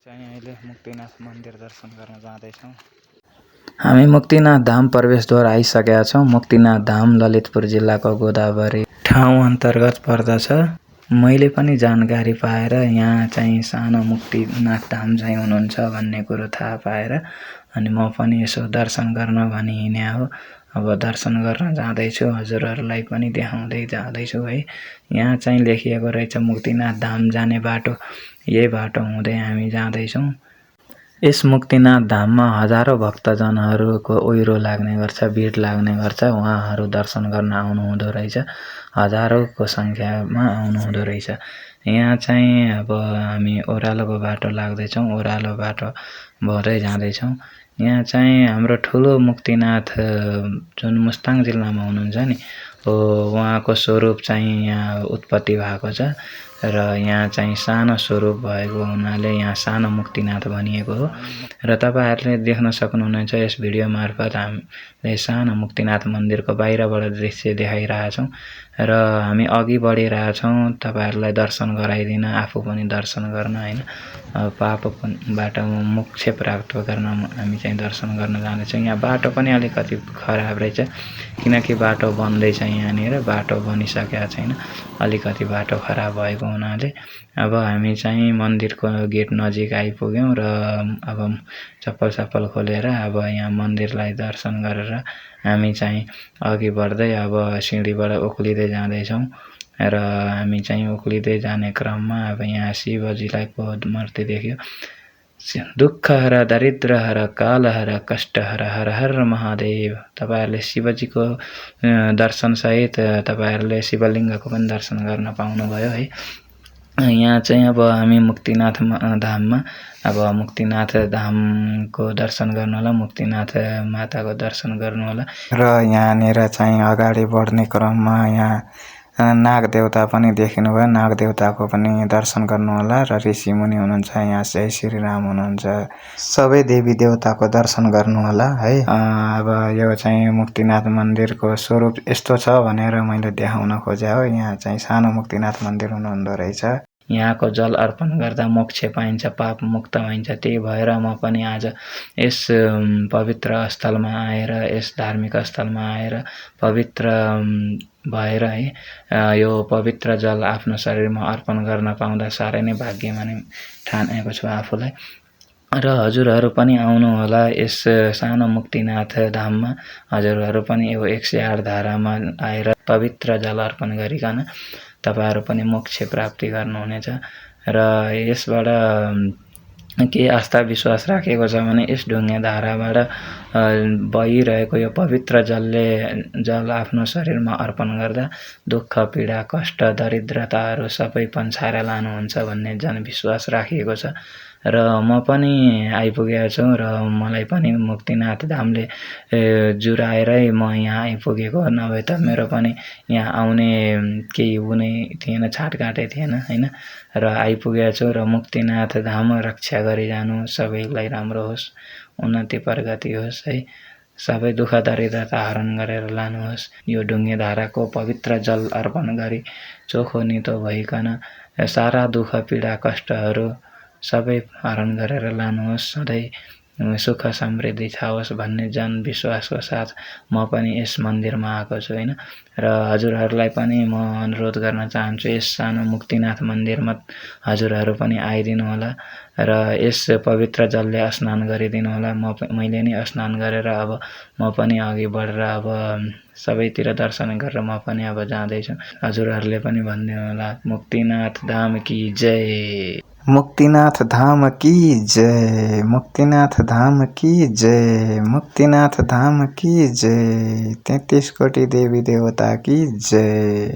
चाहिँ अहिले मुक्तिनाथ मन्दिर दर्शन गर्न जाँदैछौँ। हामी मुक्तिनाथ धाम प्रवेशद्वार आइसकेका छौँ। मुक्तिनाथ धाम ललितपुर जिल्लाको गोदावरी ठाउँ अन्तर्गत पर्दछ। मैले पनि जानकारी पाएर यहाँ चाहिँ सानो मुक्तिनाथ धाम चाहिँ हुनुहुन्छ भन्ने कुरो थाहा पाएर अनि म पनि यसो दर्शन गर्न भनी हिँडे हो। अब दर्शन गर्न जाँदैछु, हजुरहरूलाई पनि देखाउँदै जाँदैछु है। यहाँ चाहिँ लेखिएको रहेछ मुक्तिनाथ धाम जाने बाटो, यही बाटो हुँदै हामी जाँदैछौँ। यस मुक्तिनाथ धाममा हजारौं भक्तजनहरूको ओइरो लाग्ने गर्छ, भिड लाग्ने गर्छ। उहाँहरू दर्शन गर्न आउनुहुँदो रहेछ, हजारौंको सङ्ख्यामा आउनुहुँदो रहेछ। यहाँ चाहिँ अब हामी ओह्रालोको बाटो लाग्दैछौँ, ओह्रालो बाटो भदै जाँदैछौँ। यहाँ चाहिँ हाम्रो ठुलो मुक्तिनाथ जुन मुस्ताङ जिल्लामा हुनुहुन्छ नि, उहाँको स्वरूप चाहिँ यहाँ उत्पत्ति भएको छ र यहाँ चाहिँ सानो स्वरूप भएको हुनाले यहाँ सानो मुक्तिनाथ भनिएको हो। र तपाईहरुले देख्न सक्नुहुनेछ यस भिडियो मार्फत हामीले सानो मुक्तिनाथ मन्दिरको बाहिरबाट दृश्य देखाइरहेछौँ र हामी अघि बढिरहेछौँ तपाईहरुलाई दर्शन गराइदिन, आफू पनि दर्शन गर्न हैन, पापबाट मोक्ष प्राप्त गर्न हामी चाहिँ दर्शन गर्न जाँदैछौँ। यहाँ बाटो पनि अलिकति खराब रहेछ किनकि बाटो बन्दैछ, यहाँनिर बाटो बनिसकेको छैन, अलिकति बाटो खराब भएको हुनाले अब हामी चाहिँ मन्दिरको गेट नजिक आइपुग्यौं र अब चप्पल खोलेर अब यहाँ मन्दिरलाई दर्शन गरेर हामी चाहिँ अघि बढ्दै अब सिँढीबाट उक्लिँदै जाँदैछौँ र हामी चाहिँ उक्लिँदै जाने क्रममा अब यहाँ शिवजीलाई मूर्ति देख्यो। दुःख हर, दरिद्र हर, काल हर, कष्ट हर, हर हर महादेव। तपाईहरुले शिवजीको दर्शन सहित तपाईहरुले शिवलिङ्गको पनि दर्शन गर्न पाउनुभयो है। यहाँ चाहिँ अब हामी मुक्तिनाथ धाममा अब मुक्तिनाथ धामको दर्शन गर्नु होला, मुक्तिनाथ माताको दर्शन गर्नु होला र यहाँनिर चाहिँ अगाडि बढ्ने क्रममा यहाँ नाग देवता पनि देखिनुभयो, नाग देवताको पनि दर्शन गर्नु होला र ऋषि मुनि हुनुहुन्छ, यहाँ जय श्री राम हुनुहुन्छ, सबै देवी देवताको दर्शन गर्नु होला है। अब यो चाहिँ मुक्तिनाथ मन्दिरको स्वरूप यस्तो छ भनेर मैले देखाउन खोजे हो। यहाँ चाहिँ सानो मुक्तिनाथ मन्दिर हुनुहुँदो रहेछ। यहाँको जल अर्पण गर्दा मोक्ष पाइन्छ, पाप मुक्त भइन्छ। त्यही भएर म पनि आज यस पवित्र स्थलमा आएर, यस धार्मिक स्थलमा आएर पवित्र भएर है यो पवित्र जल आफ्नो शरीरमा अर्पण गर्न पाउँदा साह्रै नै भाग्यमानी ठानेको छु आफूलाई। र हजुरहरू पनि आउनु होला यस सानो मुक्तिनाथ धाममा। हजुरहरू पनि यो 108 धारामा आएर पवित्र जल अर्पण गरिकन तपाईहरु पनि मोक्ष प्राप्ति गर्नुहुनेछ र यसबाट के आस्था विश्वास राखेको छ भने यस ढुङ्गे धाराबाट बगिरहेको यो पवित्र जल आफ्नो शरीरमा अर्पण गर्दा दुःख, पीडा, कष्ट, दरिद्रताहरू सबै पन्छाएर लानुहुन्छ भन्ने जनविश्वास राखिएको छ र म पनि आइपुगेको छु र मलाई पनि मुक्तिनाथ धामले जुराएरै म यहाँ आइपुगेको, नभए त मेरो पनि यहाँ आउने केही हुने थिएन, छाटकाटै थिएन हैन र आइपुगेको छु र मुक्तिनाथ धाम रक्षा गरिजानु, सबैलाई राम्रो होस्, उन्नति प्रगति होस् है, सबै दुःख दरिद्रता हरण गरेर लानुहोस्। यो ढुङ्गे धाराको पवित्र जल अर्पण गरी चोखो नितो भइकन सारा दुःख पीडा कष्टहरू सबै हरण गरेर लानुहोस्, सधैँ सुख समृद्धि छाओस् भन्ने जनविश्वासको साथ म पनि यस मन्दिरमा आएको छु हैन। र हजुरहरूलाई पनि म अनुरोध गर्न चाहन्छु यस सानो मुक्तिनाथ मन्दिरमा हजुरहरू पनि आइदिनु होला र यस पवित्र जलले स्नान गरिदिनु होला। मैले नि स्नान गरेर अब म पनि अघि बढेर अब सबैतिर दर्शन गरेर म पनि अब जाँदैछु। हजुरहरूले पनि भनिदिनु होला मुक्तिनाथ धाम की जय, मुक्तिनाथ धाम की जय, मुक्तिनाथ धाम की जय, मुक्तिनाथ धाम की जय, 33 कोटी देवी देवता की जय।